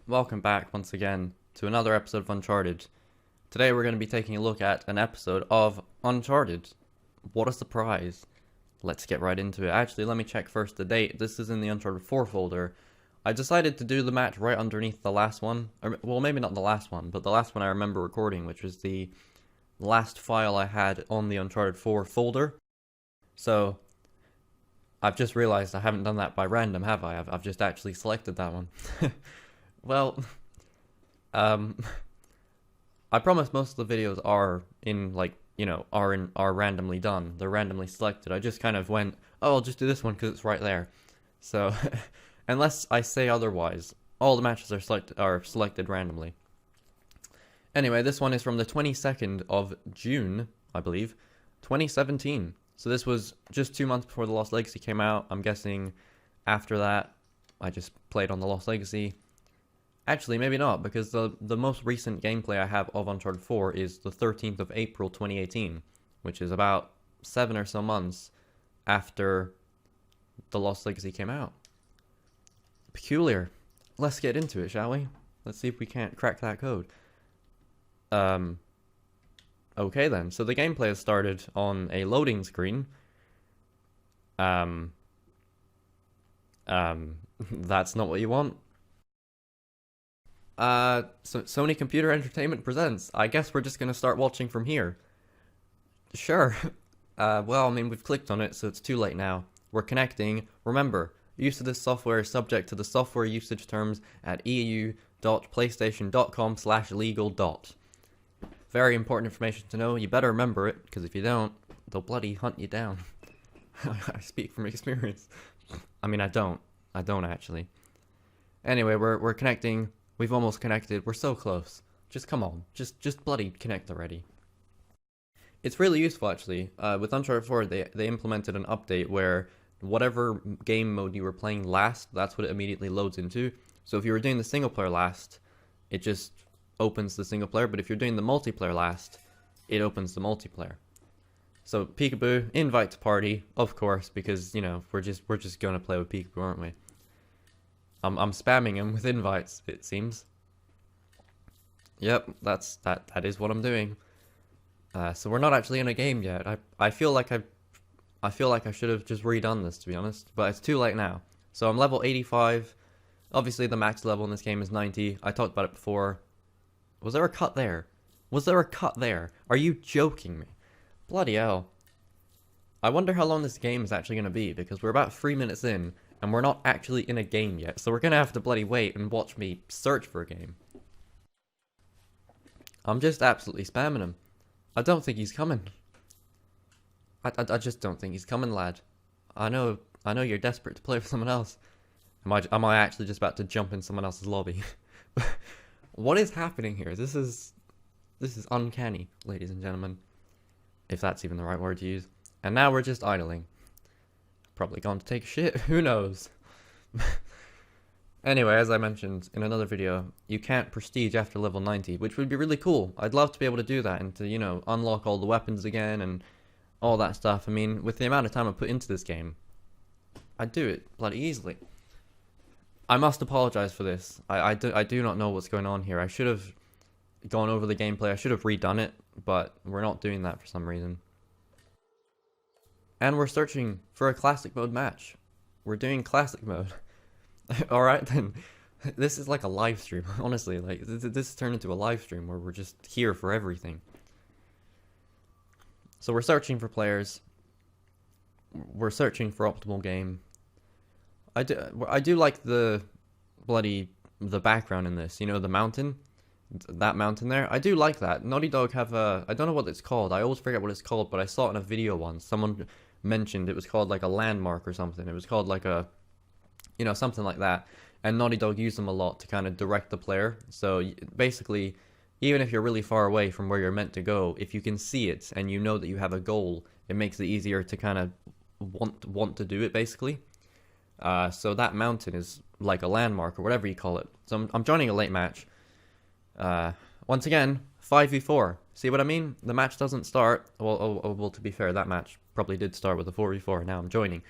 Welcome back once again to another episode of Uncharted. Today we're going to be taking a look at an episode of Uncharted. What a surprise. Let's get right into it. Actually, let me check first the date. This is in the Uncharted 4 folder. I decided to do the match right underneath the last one. Well, maybe not the last one, but the last one I remember recording, which was the last file I had on the Uncharted 4 folder. So, I've just realized I haven't done that by random, have I? I've just actually selected that one. Well, um, I promise most of the videos are in are randomly done. They're randomly selected. I just kind of went, oh, I'll just do this one because it's right there. So, unless I say otherwise, all the matches are selected randomly. Anyway, this one is from the 22nd of June, I believe, 2017. So this was just 2 months before The Lost Legacy came out. I'm guessing after that, I just played on The Lost Legacy. Actually, maybe not, because the most recent gameplay I have of Uncharted 4 is the 13th of April 2018, which is about 7 or so months after The Lost Legacy came out. Peculiar. Let's get into it, shall we? Let's see if we can't crack that code. Okay then. So the gameplay has started on a loading screen. That's not what you want. So Sony Computer Entertainment presents. I guess we're just gonna start watching from here. Sure. Well, I mean, we've clicked on it, so it's too late now. We're connecting. Remember, use of this software is subject to the software usage terms at eu.playstation.com/legal. Very important information to know. You better remember it, because if you don't, they'll bloody hunt you down. I speak from experience. I mean, I don't actually. Anyway, we're connecting. We've almost connected. We're so close. Just come on. Just bloody connect already. It's really useful, actually. With Uncharted 4, they implemented an update where whatever game mode you were playing last, that's what it immediately loads into. So if you were doing the single player last, it just opens the single player. But if you're doing the multiplayer last, it opens the multiplayer. So Peekaboo, invite to party, of course, because we're just gonna play with Peekaboo, aren't we? I'm spamming him with invites, it seems. Yep, that is what I'm doing. So we're not actually in a game yet. I feel like I should have just redone this, to be honest, but it's too late now. So I'm level 85. Obviously the max level in this game is 90. I talked about it before. Was there a cut there? Was there a cut there? Are you joking me? Bloody hell. I wonder how long this game is actually going to be, because we're about 3 minutes in, and we're not actually in a game yet, so we're gonna have to bloody wait and watch me search for a game. I'm just absolutely spamming him. I don't think he's coming. I just don't think he's coming, lad. I know you're desperate to play with someone else. Am I actually just about to jump in someone else's lobby? What is happening here? This is uncanny, ladies and gentlemen. If that's even the right word to use. And now we're just idling. Probably gone to take a shit. Who knows? Anyway, as I mentioned in another video, you can't prestige after level 90, which would be really cool. I'd love to be able to do that and to, unlock all the weapons again and all that stuff. I mean, with the amount of time I put into this game, I'd do it bloody easily. I must apologize for this. I do not know what's going on here. I should have gone over the gameplay. I should have redone it, but we're not doing that for some reason. And we're searching for a classic mode match. We're doing classic mode. Alright then. This is like a live stream, honestly. Like, this turned into a live stream where we're just here for everything. So we're searching for players. We're searching for optimal game. I do like the background in this. The mountain. That mountain there. I do like that. Naughty Dog have I don't know what it's called. I always forget what it's called, but I saw it in a video once. Someone mentioned it was called like a landmark or something. It was called like a, something like that. And Naughty Dog use them a lot to kind of direct the player. So basically, even if you're really far away from where you're meant to go, if you can see it and you know that you have a goal, it makes it easier to kind of want to do it, basically. So that mountain is like a landmark or whatever you call it. So I'm joining a late match. Once again, 5v4. See what I mean? The match doesn't start. Well, to be fair, that match probably did start with a 4v4. Now I'm joining.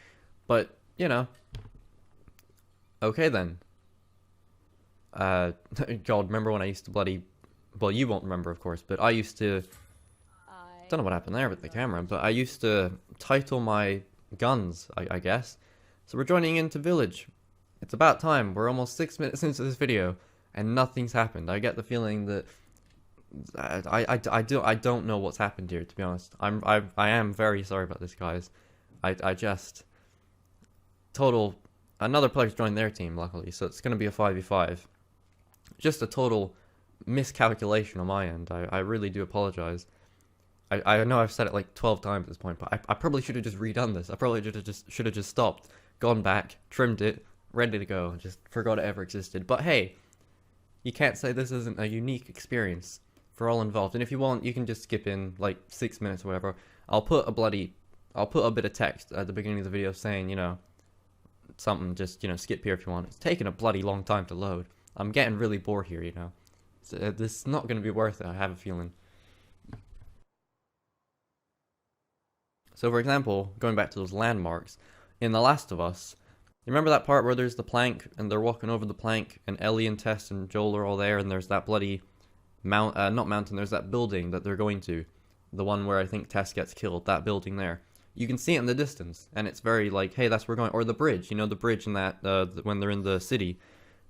But, Okay then. God, remember when I used to bloody... Well, you won't remember, of course, but I used to... Don't know what happened there with the camera, but I used to title my guns, I guess. So we're joining into Village. It's about time. We're almost 6 minutes into this video, and nothing's happened. I get the feeling that... I don't know what's happened here, to be honest. I am very sorry about this, guys. I just... Total... Another player's joined their team, luckily, so it's going to be a 5v5. Just a total miscalculation on my end. I really do apologize. I know I've said it like 12 times at this point, but I probably should have just redone this. I probably should have just stopped, gone back, trimmed it, ready to go, just forgot it ever existed. But hey, you can't say this isn't a unique experience for all involved. And if you want, you can just skip in like 6 minutes or whatever. I'll put a bit of text at the beginning of the video saying, you know, something, just, you know, skip here if you want. It's taking a bloody long time to load. I'm getting really bored here, you know. So, this is not going to be worth it, I have a feeling. So, for example, going back to those landmarks, in The Last of Us, you remember that part where there's the plank, and they're walking over the plank, and Ellie and Tess and Joel are all there, and there's that bloody not mountain, there's that building that they're going to. The one where I think Tess gets killed, that building there. You can see it in the distance, and it's very like, hey, that's where we're going. Or the bridge, you know, the bridge in that, when they're in the city.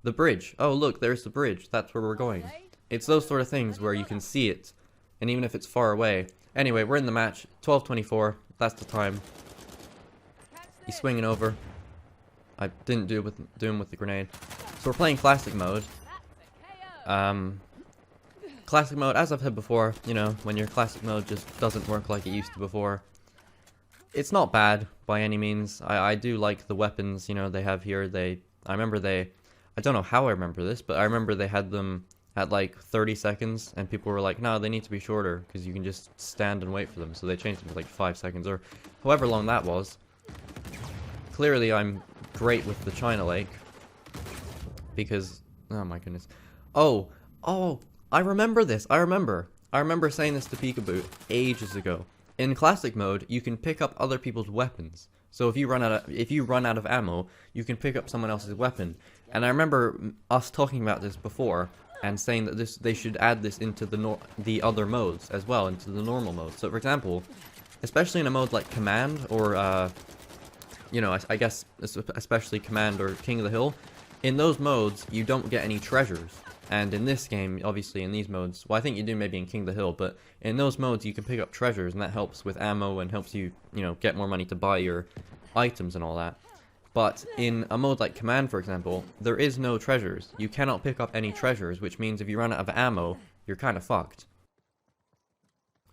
The bridge. Oh, look, there's the bridge. That's where we're going. It's those sort of things where you can see it, and even if it's far away. Anyway, we're in the match. 12:24. That's the time. He's swinging over. I didn't do him with the grenade. So we're playing classic mode. Classic mode, as I've said before, you know, when your classic mode just doesn't work like it used to before. It's not bad by any means. I do like the weapons, you know, they have here. I don't know how I remember this, but I remember they had them at like 30 seconds, and people were like, no, they need to be shorter, because you can just stand and wait for them. So they changed them to like 5 seconds, or however long that was. Clearly I'm great with the China Lake, because, oh my goodness. Oh, I remember this. I remember saying this to Peekaboo ages ago. In classic mode, you can pick up other people's weapons. So if you run out of ammo, you can pick up someone else's weapon. And I remember us talking about this before and saying that they should add this into the other modes as well, into the normal mode. So for example, especially in a mode like Command or you know, I guess especially Command or King of the Hill, in those modes you don't get any treasures. And in this game, obviously in these modes, well, I think you do maybe in King of the Hill, but in those modes you can pick up treasures, and that helps with ammo and helps you, you know, get more money to buy your items and all that. But in a mode like Command, for example, there is no treasures. You cannot pick up any treasures, which means if you run out of ammo, you're kind of fucked.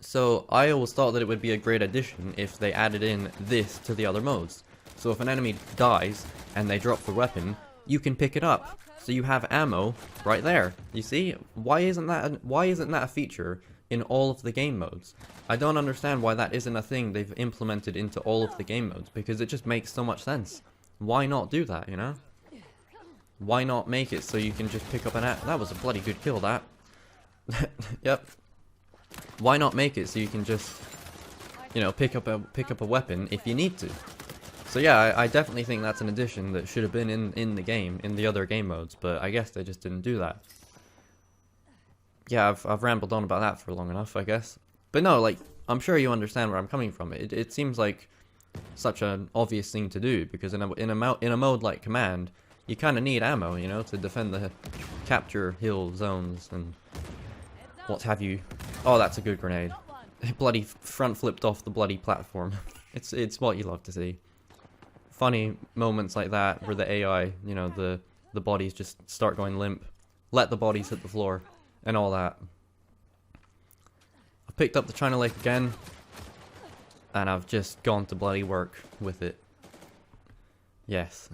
So I always thought that it would be a great addition if they added in this to the other modes. So if an enemy dies and they drop the weapon, you can pick it up. So you have ammo right there. You see? Why isn't that a feature in all of the game modes? I don't understand why that isn't a thing they've implemented into all of the game modes, because it just makes so much sense. Why not do that, you know? Why not make it so you can just pick up an that was a bloody good kill, that. Yep. Why not make it so you can just, you know, pick up a weapon if you need to? So yeah, I definitely think that's an addition that should have been in the game, in the other game modes, but I guess they just didn't do that. Yeah, I've rambled on about that for long enough, I guess. But no, like, I'm sure you understand where I'm coming from. It seems like such an obvious thing to do, because in a mode like Command, you kind of need ammo, you know, to defend the capture hill zones and what have you. Oh, that's a good grenade. It bloody front flipped off the bloody platform. It's what you love to see. Funny moments like that where the AI, you know, the bodies just start going limp, let the bodies hit the floor, and all that. I picked up the China Lake again, and I've just gone to bloody work with it. Yes.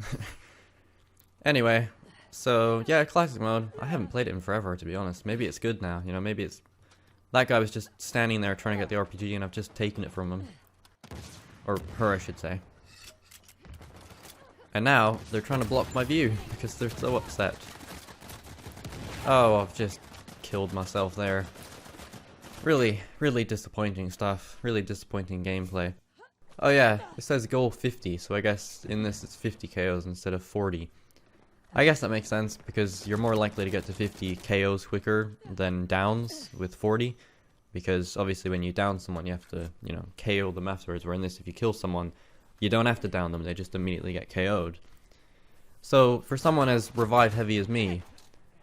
Anyway, so yeah, classic mode. I haven't played it in forever, to be honest. Maybe it's good now, you know, maybe it's... That guy was just standing there trying to get the RPG, and I've just taken it from him. Or her, I should say. And now, they're trying to block my view, because they're so upset. Oh, I've just killed myself there. Really, really disappointing stuff. Really disappointing gameplay. Oh yeah, it says goal 50, so I guess in this it's 50 KOs instead of 40. I guess that makes sense, because you're more likely to get to 50 KOs quicker than downs with 40. Because obviously when you down someone, you have to, you know, KO them afterwards. Where in this, if you kill someone, you don't have to down them, they just immediately get KO'd. So, for someone as revive heavy as me,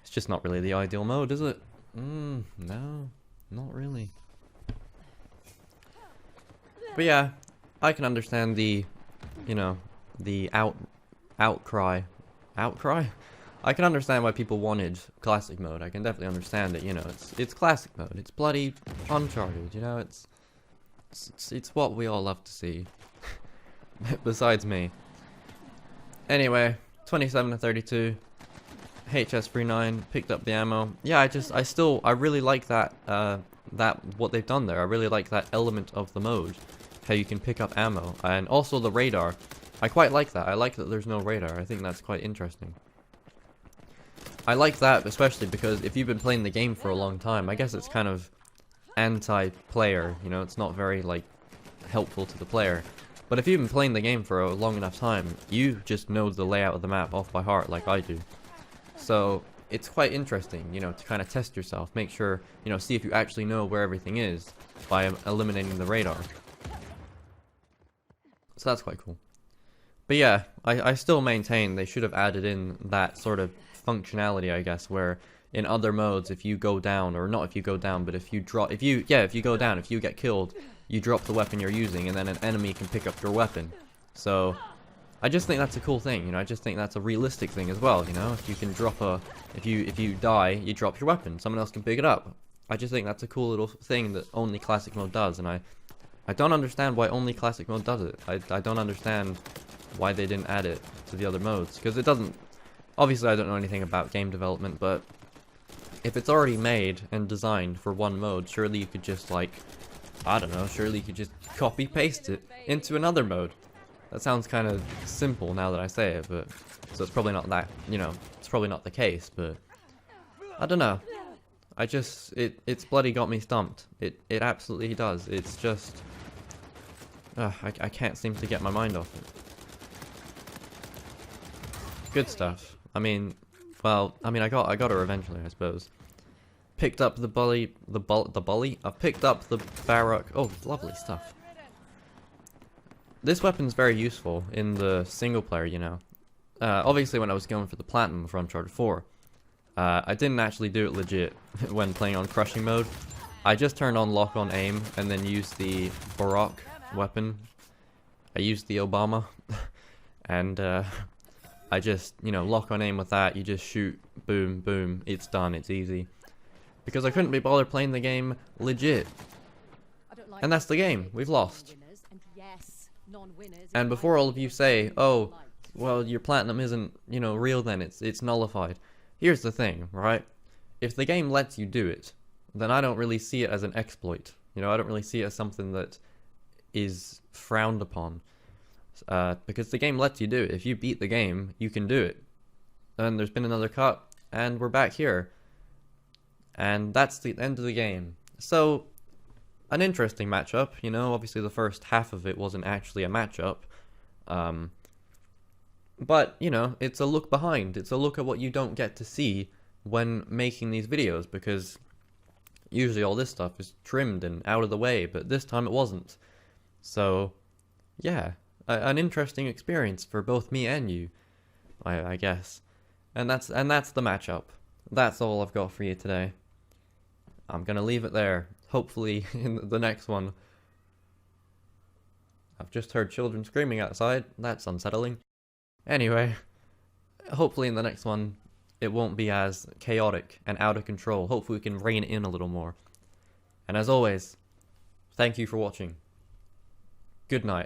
it's just not really the ideal mode, is it? No, not really. But yeah, I can understand the, you know, the outcry. Outcry? I can understand why people wanted classic mode. I can definitely understand it, you know, it's classic mode. It's bloody Uncharted, you know, it's what we all love to see. Besides me. Anyway, 27 to 32. HS39 picked up the ammo. Yeah, I really like that what they've done there. I really like that element of the mode, how you can pick up ammo, and also the radar. I quite like that. I like that there's no radar. I think that's quite interesting. I like that especially because if you've been playing the game for a long time, I guess it's kind of anti-player, you know, it's not very like helpful to the player. But if you've been playing the game for a long enough time, you just know the layout of the map off by heart like I do. So it's quite interesting, you know, to kind of test yourself, make sure, you know, see if you actually know where everything is by eliminating the radar. So that's quite cool. But yeah, I still maintain they should have added in that sort of functionality, I guess, where in other modes, if you go down, or not if you go down, but if you drop, if you go down, if you get killed, you drop the weapon you're using, and then an enemy can pick up your weapon. So, I just think that's a cool thing, you know, I just think that's a realistic thing as well, you know, if you can drop if you die, you drop your weapon, someone else can pick it up. I just think that's a cool little thing that only classic mode does, and I don't understand why only classic mode does it. I don't understand why they didn't add it to the other modes, because it doesn't, obviously I don't know anything about game development, but if it's already made and designed for one mode, surely you could just like, I don't know, surely you could just copy paste it into another mode. That sounds kind of simple now that I say it, but so it's probably not that, you know, it's probably not the case, but I don't know. It's bloody got me stumped. It absolutely does. It's just I can't seem to get my mind off it. Good stuff. I mean, well, I got her eventually, I suppose. Picked up the bully. I've picked up the Varrock. Oh, lovely stuff. This weapon's very useful in the single player, you know. Obviously, when I was going for the platinum for Uncharted 4, I didn't actually do it legit when playing on crushing mode. I just turned on lock on aim and then used the Varrock weapon. I used the Obama, and I just, you know, lock on aim with that. You just shoot, boom, boom, it's done, it's easy. Because I couldn't be bothered playing the game legit. And that's the game, we've lost. And before all of you say, oh, well, your platinum isn't, you know, real then, it's nullified. Here's the thing, right? If the game lets you do it, then I don't really see it as an exploit. You know, I don't really see it as something that is frowned upon. Because the game lets you do it. If you beat the game, you can do it. And there's been another cut, and we're back here. And that's the end of the game. So, an interesting matchup, you know, obviously the first half of it wasn't actually a matchup. But, you know, it's a look behind. It's a look at what you don't get to see when making these videos, because usually all this stuff is trimmed and out of the way, but this time it wasn't. So, yeah, an interesting experience for both me and you, I guess. And that's the matchup. That's all I've got for you today. I'm gonna leave it there. Hopefully in the next one. I've just heard children screaming outside. That's unsettling. Anyway, hopefully in the next one it won't be as chaotic and out of control. Hopefully we can rein it in a little more. And as always, thank you for watching. Good night.